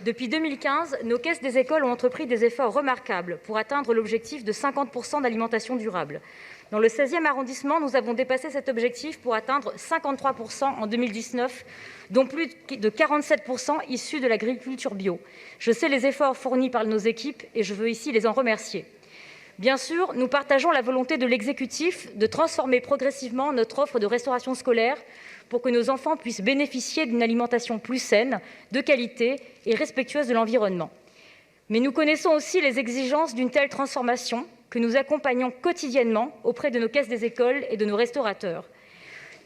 Depuis 2015, nos caisses des écoles ont entrepris des efforts remarquables pour atteindre l'objectif de 50 % d'alimentation durable. Dans le 16e arrondissement, nous avons dépassé cet objectif pour atteindre 53 % en 2019, dont plus de 47 % issus de l'agriculture bio. Je sais les efforts fournis par nos équipes et je veux ici les en remercier. Bien sûr, nous partageons la volonté de l'exécutif de transformer progressivement notre offre de restauration scolaire pour que nos enfants puissent bénéficier d'une alimentation plus saine, de qualité et respectueuse de l'environnement. Mais nous connaissons aussi les exigences d'une telle transformation que nous accompagnons quotidiennement auprès de nos caisses des écoles et de nos restaurateurs.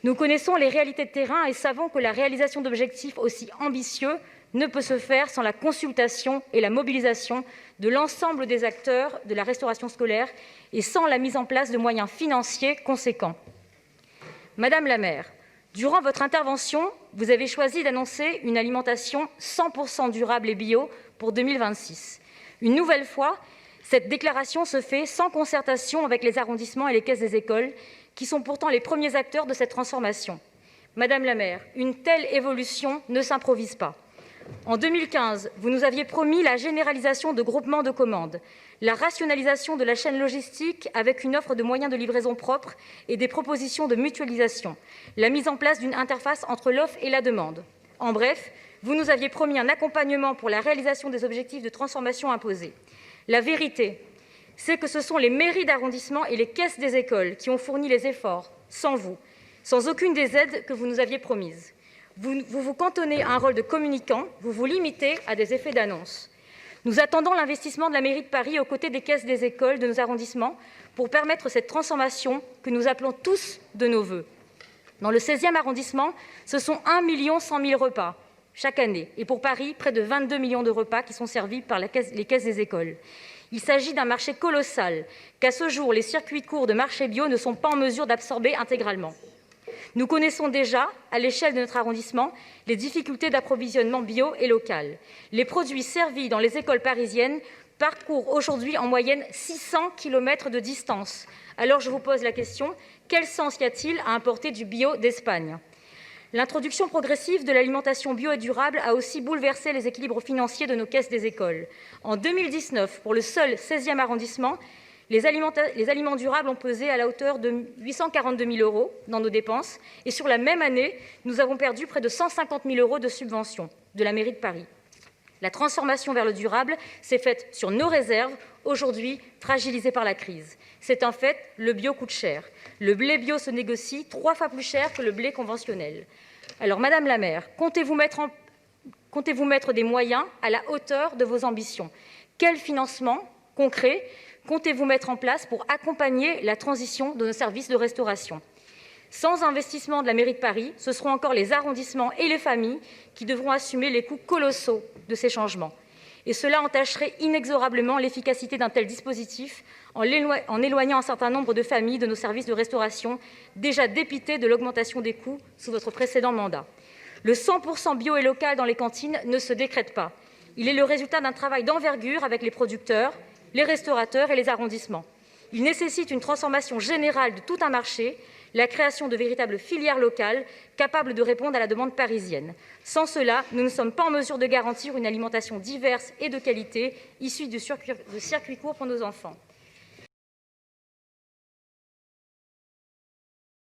Nous connaissons les réalités de terrain et savons que la réalisation d'objectifs aussi ambitieux ne peut se faire sans la consultation et la mobilisation de l'ensemble des acteurs de la restauration scolaire et sans la mise en place de moyens financiers conséquents. Madame la maire, durant votre intervention, vous avez choisi d'annoncer une alimentation 100 % durable et bio pour 2026. Une nouvelle fois, cette déclaration se fait sans concertation avec les arrondissements et les caisses des écoles, qui sont pourtant les premiers acteurs de cette transformation. Madame la maire, une telle évolution ne s'improvise pas. En 2015, vous nous aviez promis la généralisation de groupements de commandes, la rationalisation de la chaîne logistique avec une offre de moyens de livraison propres et des propositions de mutualisation, la mise en place d'une interface entre l'offre et la demande. En bref, vous nous aviez promis un accompagnement pour la réalisation des objectifs de transformation imposés. La vérité, c'est que ce sont les mairies d'arrondissement et les caisses des écoles qui ont fourni les efforts, sans vous, sans aucune des aides que vous nous aviez promises. Vous vous cantonnez à un rôle de communicant, vous vous limitez à des effets d'annonce. Nous attendons l'investissement de la mairie de Paris aux côtés des caisses des écoles de nos arrondissements pour permettre cette transformation que nous appelons tous de nos vœux. Dans le 16e arrondissement, ce sont 1 100 000 repas chaque année. Et pour Paris, près de 22 millions de repas qui sont servis par les caisses des écoles. Il s'agit d'un marché colossal qu'à ce jour, les circuits courts de marché bio ne sont pas en mesure d'absorber intégralement. Nous connaissons déjà, à l'échelle de notre arrondissement, les difficultés d'approvisionnement bio et local. Les produits servis dans les écoles parisiennes parcourent aujourd'hui en moyenne 600 km de distance. Alors je vous pose la question, quel sens y a-t-il à importer du bio d'Espagne ? L'introduction progressive de l'alimentation bio et durable a aussi bouleversé les équilibres financiers de nos caisses des écoles. En 2019, pour le seul 16e arrondissement, les aliments durables ont pesé à la hauteur de 842 000 € dans nos dépenses. Et sur la même année, nous avons perdu près de 150 000 € de subventions de la mairie de Paris. La transformation vers le durable s'est faite sur nos réserves, aujourd'hui fragilisées par la crise. C'est un fait, le bio coûte cher. Le blé bio se négocie 3 fois plus cher que le blé conventionnel. Alors, Madame la maire, comptez-vous mettre des moyens à la hauteur de vos ambitions ? Quel financement concret comptez-vous mettre en place pour accompagner la transition de nos services de restauration ? Sans investissement de la mairie de Paris, ce seront encore les arrondissements et les familles qui devront assumer les coûts colossaux de ces changements. Et cela entacherait inexorablement l'efficacité d'un tel dispositif en éloignant un certain nombre de familles de nos services de restauration, déjà dépitées de l'augmentation des coûts sous votre précédent mandat. Le 100 % bio et local dans les cantines ne se décrète pas. Il est le résultat d'un travail d'envergure avec les producteurs, les restaurateurs et les arrondissements. Il nécessite une transformation générale de tout un marché, la création de véritables filières locales capables de répondre à la demande parisienne. Sans cela, nous ne sommes pas en mesure de garantir une alimentation diverse et de qualité issue de circuits courts pour nos enfants.